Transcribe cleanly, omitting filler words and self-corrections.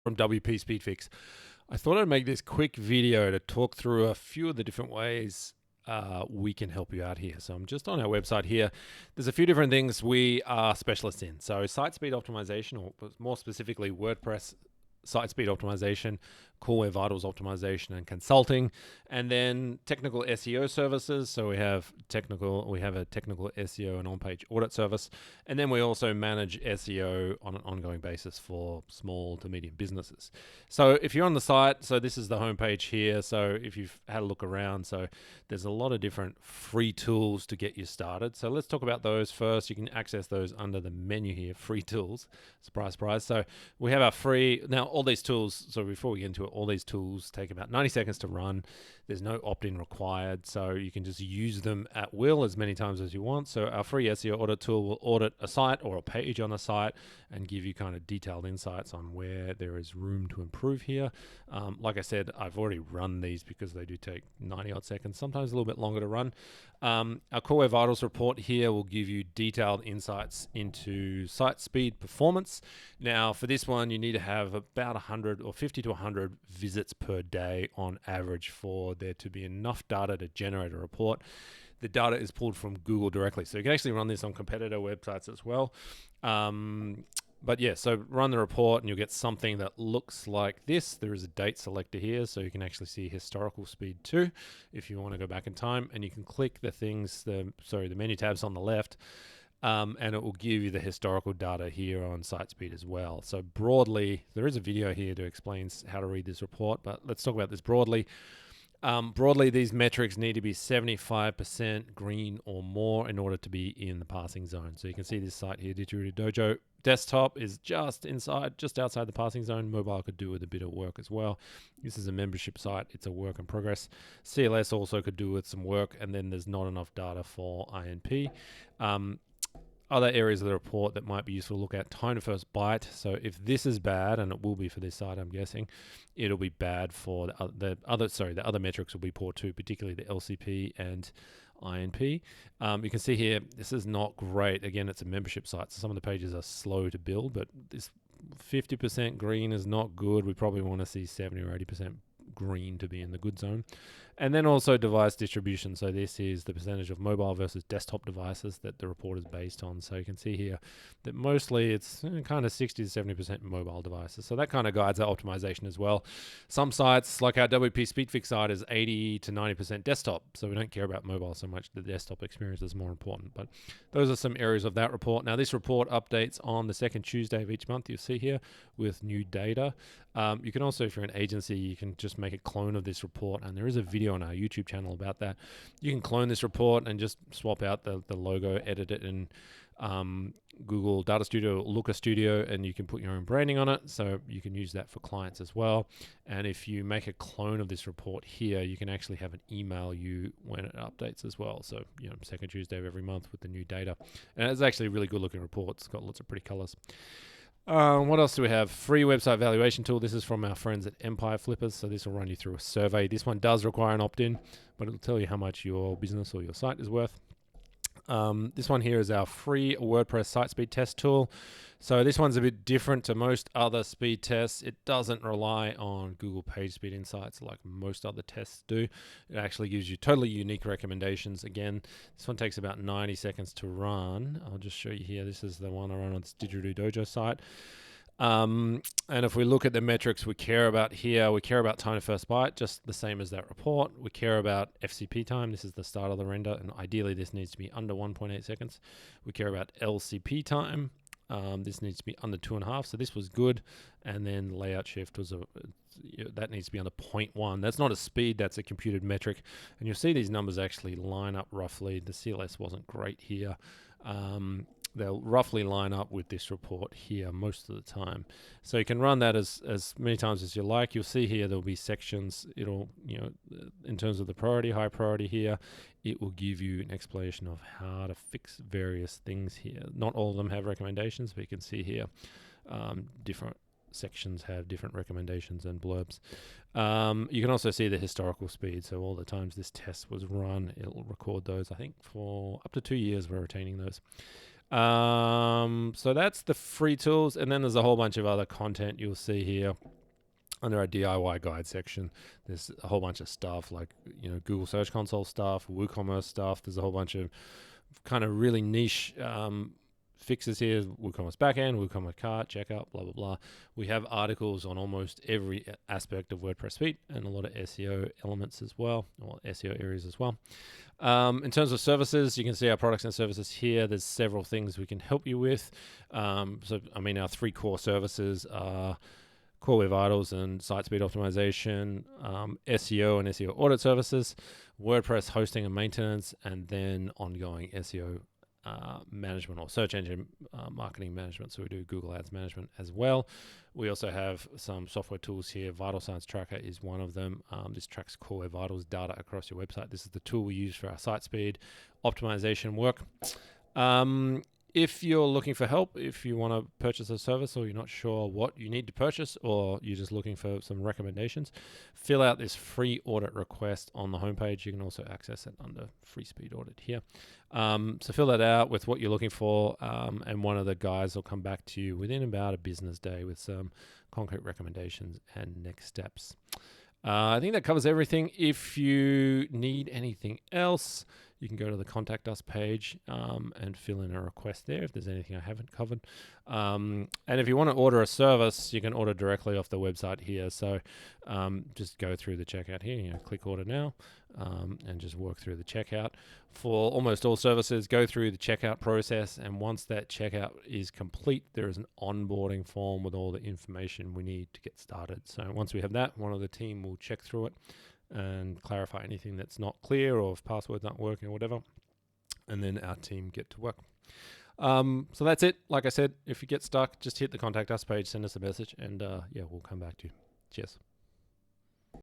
from WP Speedfix. I thought I'd make this quick video to talk through a few of the different ways we can help you out here. So I'm just on our website here. There's a few different things we are specialists in. So site speed optimization, or more specifically WordPress site speed optimization, core web vitals optimization and consulting, and then technical SEO services. So we have a technical SEO and on-page audit service, and then we also manage SEO on an ongoing basis for small to medium businesses. So if you're on the site, so this is the homepage here. So if you've had a look around, so there's a lot of different free tools to get you started. So let's talk about those first. You can access those under the menu here, free tools. Surprise, surprise. So we have our free, now all these tools, so before we get into it, all these tools take about 90 seconds to run. There's no opt-in required, so you can just use them at will as many times as you want. So our free SEO audit tool will audit a site or a page on a site and give you kind of detailed insights on where there is room to improve here. Like I said, I've already run these because they do take 90 odd seconds, sometimes a little bit longer to run. Our Core Web Vitals report here will give you detailed insights into site speed performance. Now for this one, you need to have about 100 or 50 to 100 visits per day on average for there to be enough data to generate a report. The data is pulled from Google directly, so you can actually run this on competitor websites as well. But yeah, so run the report and you'll get something that looks like this. There is a date selector here, so you can actually see historical speed too if you want to go back in time, and you can click the things, the menu tabs on the left, and it will give you the historical data here on site speed as well. So broadly, there is a video here to explain how to read this report, but let's talk about this broadly. Broadly, these metrics need to be 75% green or more in order to be in the passing zone. So you can see this site here, Didgeridoo Dojo. Desktop is just outside the passing zone. Mobile could do with a bit of work as well. This is a membership site. It's a work in progress. CLS also could do with some work, and then there's not enough data for INP. Other areas of the report that might be useful to look at: time to first byte. So if this is bad, and it will be for this site, I'm guessing, it'll be bad for the other metrics will be poor too, particularly the LCP and INP. You can see here, this is not great. Again, it's a membership site, so some of the pages are slow to build, but this 50% green is not good. We probably want to see 70 or 80% green to be in the good zone. And then also device distribution. So this is the percentage of mobile versus desktop devices that the report is based on. So you can see here that mostly it's kind of 60 to 70% mobile devices. So that kind of guides our optimization as well. Some sites, like our WP Speedfix site, is 80 to 90% desktop. So we don't care about mobile so much. The desktop experience is more important. But those are some areas of that report. Now this report updates on the second Tuesday of each month, you'll see here, with new data. You can also, if you're an agency, you can just make a clone of this report, and there is a video on our YouTube channel about that. You can clone this report and just swap out the logo, edit it in Google Data Studio, Looker Studio, and you can put your own branding on it. So you can use that for clients as well. And if you make a clone of this report here, you can actually have it email you when it updates as well. So, second Tuesday of every month with the new data. And it's actually a really good looking report. It's got lots of pretty colors. What else do we have? Free website valuation tool. This is from our friends at Empire Flippers. So this will run you through a survey. This one does require an opt-in, but it'll tell you how much your business or your site is worth. This one here is our free WordPress site speed test tool. So this one's a bit different to most other speed tests. It doesn't rely on Google Pagespeed insights like most other tests do. It actually gives you totally unique recommendations. Again, this one takes about 90 seconds to run. I'll just show you here. This is the one I run on this Didgeridoo Dojo site. And if we look at the metrics we care about here, we care about time to first byte, just the same as that report. We care about FCP time. This is the start of the render, and ideally this needs to be under 1.8 seconds. We care about LCP time. This needs to be under 2.5, so this was good. And then layout shift was that needs to be under 0.1. That's not a speed, that's a computed metric. And you'll see these numbers actually line up roughly. The CLS wasn't great here. They'll roughly line up with this report here most of the time. So you can run that as many times as you like. You'll see here there'll be sections. It'll, in terms of the priority, high priority here, it will give you an explanation of how to fix various things here. Not all of them have recommendations, but you can see here different sections have different recommendations and blurbs. You can also see the historical speed. So all the times this test was run, it'll record those. I think for up to 2 years, we're retaining those. So that's the free tools, and then there's a whole bunch of other content you'll see here. Under our DIY guide section, there's a whole bunch of stuff like, Google Search Console stuff, WooCommerce stuff. There's a whole bunch of kind of really niche fixes here: WooCommerce backend, WooCommerce cart, checkout, blah blah blah. We have articles on almost every aspect of WordPress suite and a lot of SEO elements as well, or SEO areas as well. In terms of services, you can see our products and services here. There's several things we can help you with. Our 3 core services are Core Web Vitals and Site Speed Optimization, SEO and SEO Audit services, WordPress hosting and maintenance, and then ongoing SEO management, or search engine marketing management. So we do Google Ads management as well. We also have some software tools here. Vital Signs Tracker is one of them. This tracks Core Web Vitals data across your website. This is the tool we use for our site speed optimization work. If you're looking for help, if you want to purchase a service or you're not sure what you need to purchase, or you're just looking for some recommendations, fill out this free audit request on the homepage. You can also access it under Free Speed Audit here. So fill that out with what you're looking for, and one of the guys will come back to you within about a business day with some concrete recommendations and next steps. I think that covers everything. If you need anything else, you can go to the Contact Us page and fill in a request there if there's anything I haven't covered. And if you want to order a service, you can order directly off the website here. So just go through the checkout here, click order now, and just work through the checkout. For almost all services, go through the checkout process, and once that checkout is complete, there is an onboarding form with all the information we need to get started. So once we have that, one of the team will check through it and clarify anything that's not clear, or if passwords aren't working or whatever, and then our team get to work. So that's it. Like I said, if you get stuck, just hit the Contact Us page, send us a message, and we'll come back to you. Cheers.